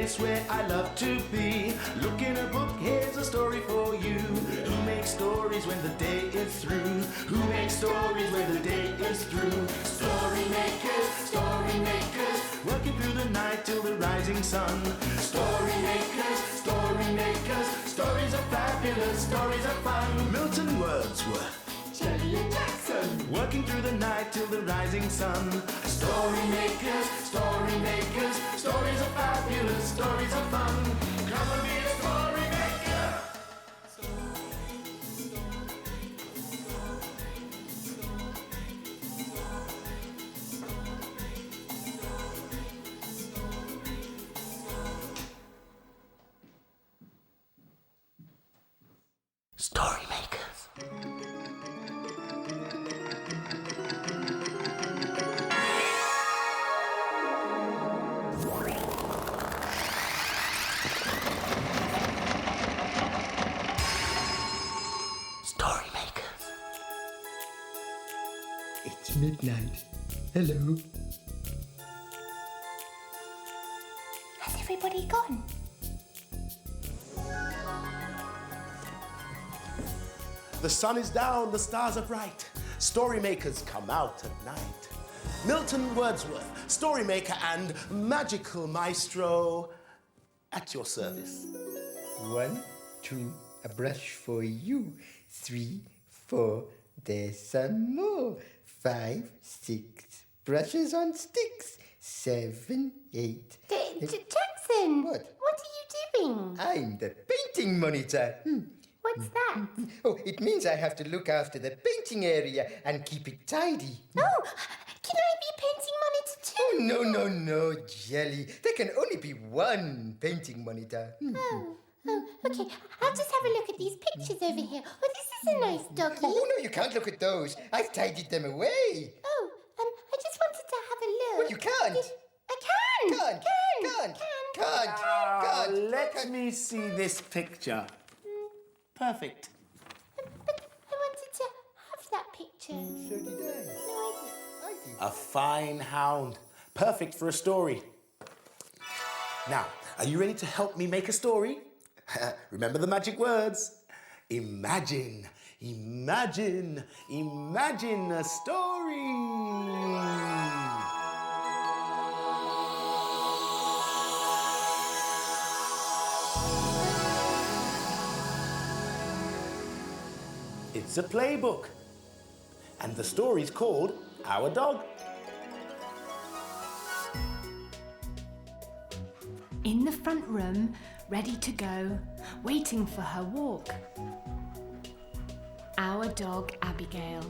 place where I love to be. Look in a book, here's a story for you. Who makes stories when the day is through? Who makes stories when the day is through? Story makers, working through the night till the rising sun. Story makers, stories are fabulous, stories are fun. Milton Wordsworth, Shelley and Jackson, working through the night till the rising sun. Story makers, stories are fabulous, stories are fun. Come and be a story maker. Story makers. Story makers. It's midnight. Hello. Has everybody gone? The sun is down, the stars are bright. Story makers come out at night. Milton Wordsworth, story maker and magical maestro, at your service. 1, 2, a brush for you. 3, 4, there's some more. 5, 6, brushes on sticks. 7, 8. Jackson! What? What are you doing? I'm the painting monitor. What's that? Oh, it means I have to look after the painting area and keep it tidy. Oh, can I be painting monitor too? Oh, no, Jelly. There can only be one painting monitor. Oh, okay. I'll just have a look at these pictures over here. Oh, this is a nice doggy. Oh, no, you can't look at those. I've tidied them away. Oh, I just wanted to have a look. Well, you can't. I can. Can't. Let me see this picture. Perfect. But I wanted to have that picture. So did I. No, I did. A fine hound. Perfect for a story. Now, are you ready to help me make a story? Remember the magic words. Imagine a story. It's a playbook. And the story's called Our Dog. In the front room, ready to go, waiting for her walk. Our dog, Abigail.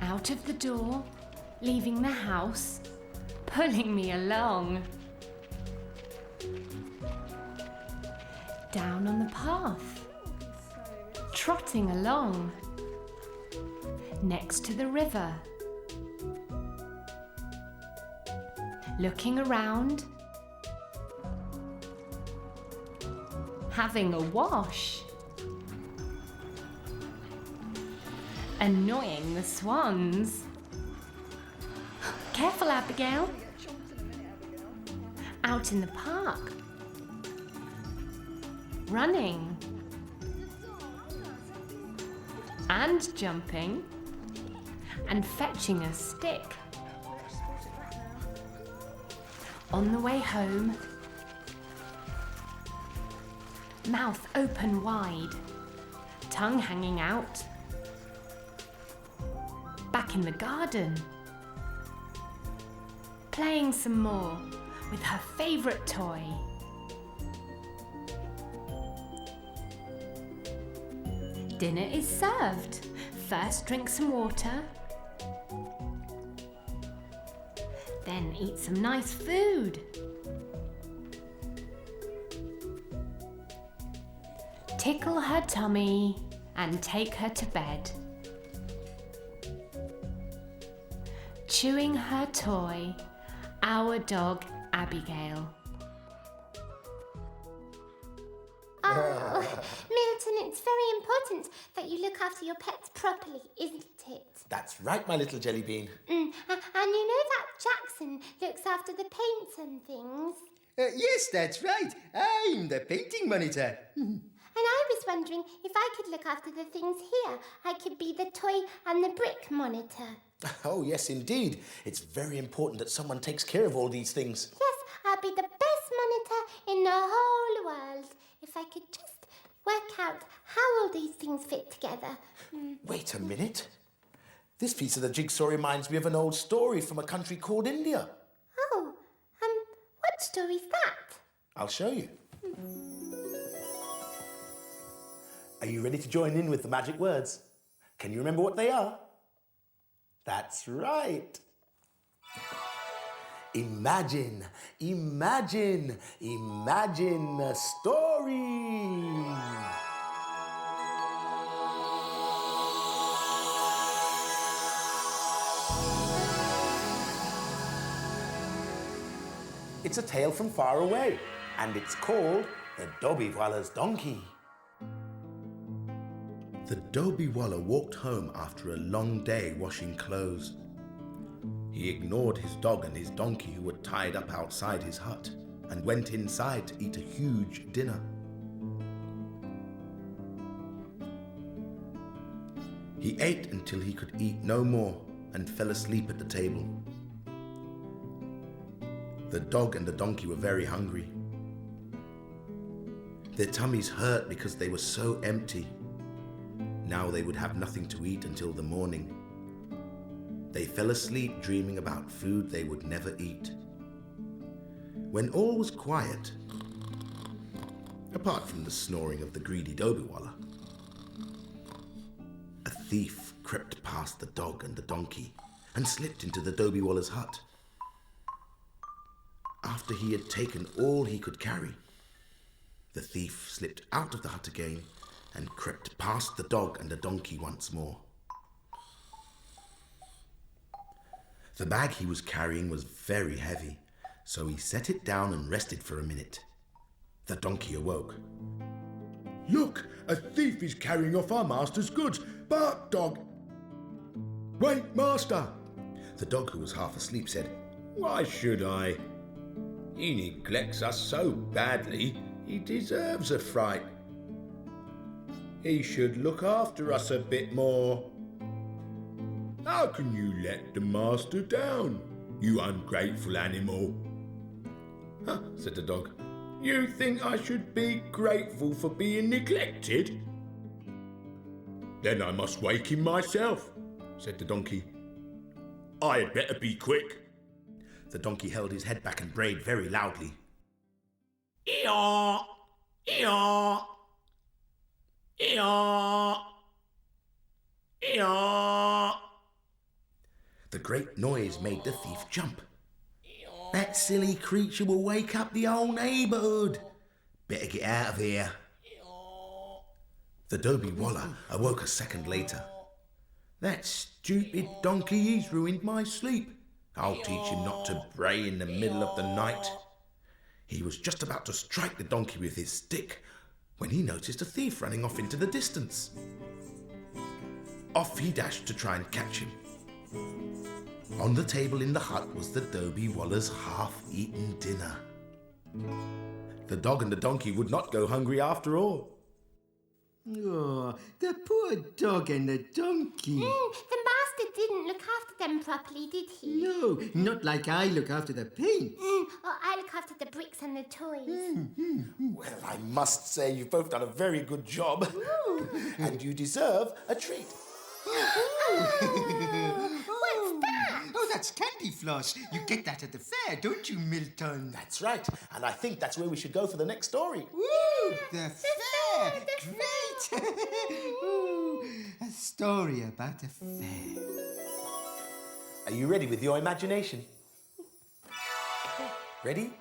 Out of the door, leaving the house, pulling me along. Down on the path, trotting along, next to the river. Looking around, having a wash, annoying the swans. Careful, Abigail. Out in the park, running and jumping and fetching a stick. On the way home, mouth open wide, tongue hanging out. Back in the garden, playing some more with her favourite toy. Dinner is served. First drink some water, then eat some nice food. Tickle her tummy and take her to bed. Chewing her toy, our dog Abigail. Milton, it's very important that you look after your pets properly, isn't it? That's right, my little jelly bean. And you know that Jackson looks after the paints and things? Yes, that's right. I'm the painting monitor. And I was wondering if I could look after the things here. I could be the toy and the brick monitor. Oh, yes, indeed. It's very important that someone takes care of all these things. Yes, I'll be the best monitor in the whole world. If I could just work out how all these things fit together. Wait a minute. This piece of the jigsaw reminds me of an old story from a country called India. Oh, what story's that? I'll show you. Are you ready to join in with the magic words? Can you remember what they are? That's right. Imagine, imagine, imagine a story. It's a tale from far away, and it's called The Dobiwala's Donkey. The Dobiwala walked home after a long day washing clothes. He ignored his dog and his donkey who were tied up outside his hut and went inside to eat a huge dinner. He ate until he could eat no more and fell asleep at the table. The dog and the donkey were very hungry. Their tummies hurt because they were so empty. Now they would have nothing to eat until the morning. They fell asleep dreaming about food they would never eat. When all was quiet, apart from the snoring of the greedy Dobiwala, a thief crept past the dog and the donkey and slipped into the Dobiwala's hut. After he had taken all he could carry, the thief slipped out of the hut again and crept past the dog and the donkey once more. The bag he was carrying was very heavy, so he set it down and rested for a minute. The donkey awoke. "Look, a thief is carrying off our master's goods. Bark, dog!" "Wait, master!" The dog, who was half asleep, said, "Why should I? He neglects us so badly, he deserves a fright. He should look after us a bit more." "How can you let the master down, you ungrateful animal?" "Huh," said the dog. "You think I should be grateful for being neglected?" "Then I must wake him myself," said the donkey. "I had better be quick." The donkey held his head back and brayed very loudly. "Eeyaw! Eeyaw! Eeyaw! Eeyaw!" The great noise made the thief jump. "That silly creature will wake up the whole neighbourhood. Better get out of here." The Dobiwala awoke a second later. "That stupid donkey, he's ruined my sleep. I'll teach him not to bray in the middle of the night." He was just about to strike the donkey with his stick when he noticed a thief running off into the distance. Off he dashed to try and catch him. On the table in the hut was the Dobiwala's half-eaten dinner. The dog and the donkey would not go hungry after all. Oh, the poor dog and the donkey. The master didn't look after them properly, did he? No, not like I look after the paint. Or I look after the bricks and the toys. Well, I must say you've both done a very good job. And you deserve a treat. What's that? Oh, that's candy floss. You get that at the fair, don't you, Milton? That's right. And I think that's where we should go for the next story. Woo! The fair! Great! Ooh, a story about a fair. Are you ready with your imagination? Ready?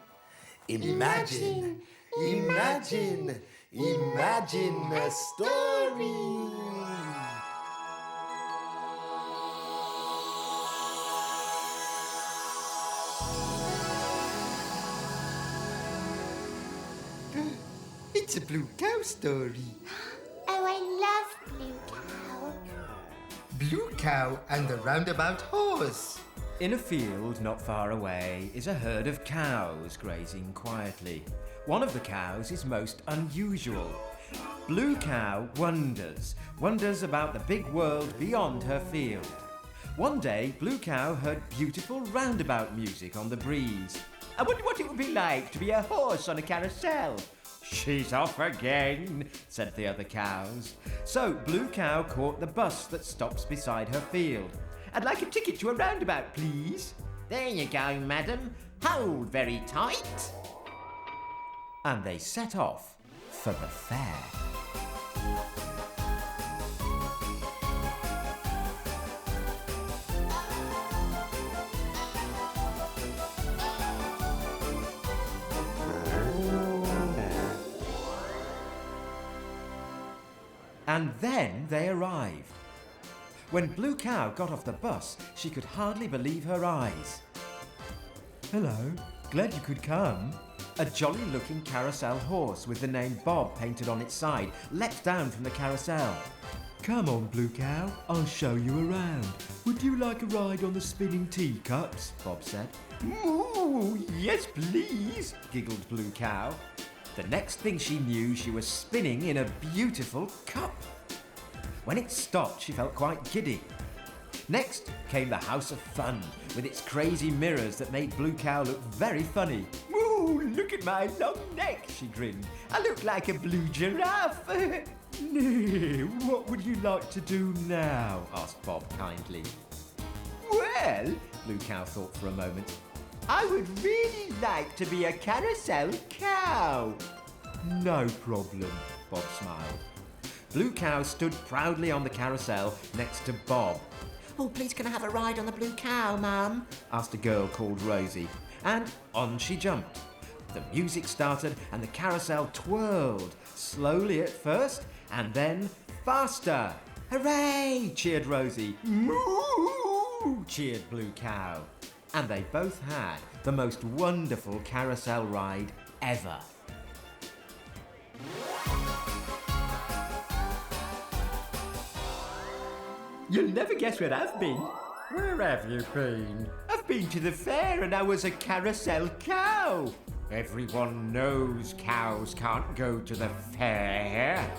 Imagine, imagine, imagine a story. It's a blue cow story. Oh, I Blue Cow and the Roundabout Horse. In a field not far away is a herd of cows grazing quietly. One of the cows is most unusual. Blue Cow wonders about the big world beyond her field. One day, Blue Cow heard beautiful roundabout music on the breeze. I wonder what it would be like to be a horse on a carousel. She's off again, said the other cows. So Blue Cow caught the bus that stops beside her field. I'd like a ticket to a roundabout, please. There you go, madam. Hold very tight. And they set off for the fair. And then they arrived. When Blue Cow got off the bus, she could hardly believe her eyes. Hello, glad you could come. A jolly-looking carousel horse with the name Bob painted on its side leapt down from the carousel. Come on, Blue Cow, I'll show you around. Would you like a ride on the spinning teacups? Bob said. Ooh, yes, please, giggled Blue Cow. The next thing she knew, she was spinning in a beautiful cup. When it stopped, she felt quite giddy. Next came the House of Fun, with its crazy mirrors that made Blue Cow look very funny. Ooh, look at my long neck, she grinned. I look like a blue giraffe. What would you like to do now? Asked Bob kindly. Well, Blue Cow thought for a moment. I would really like to be a carousel cow. No problem, Bob smiled. Blue Cow stood proudly on the carousel next to Bob. Oh, please can I have a ride on the Blue Cow, Mum? Asked a girl called Rosie. And on she jumped. The music started and the carousel twirled, slowly at first and then faster. Hooray! Cheered Rosie. Moo! Cheered Blue Cow. And they both had the most wonderful carousel ride ever. You'll never guess where I've been. Where have you been? I've been to the fair and I was a carousel cow. Everyone knows cows can't go to the fair.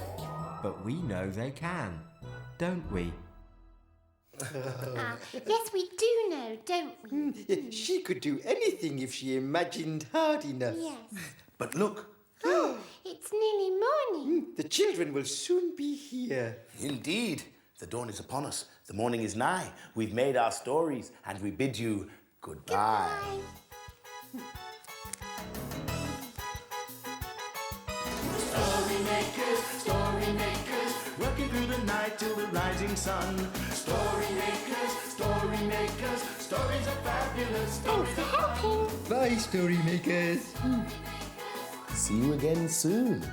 But we know they can, don't we? Yes, we do know, don't we? She could do anything if she imagined hard enough. Yes. But look, Oh, it's nearly morning. The children will soon be here. indeed, the dawn is upon us. The morning is nigh. We've made our stories and we bid you goodbye. Bye. Story makers, working through the night till the rising sun. Story makers, stories are fabulous. Thanks for helping. Bye, story makers. See you again soon.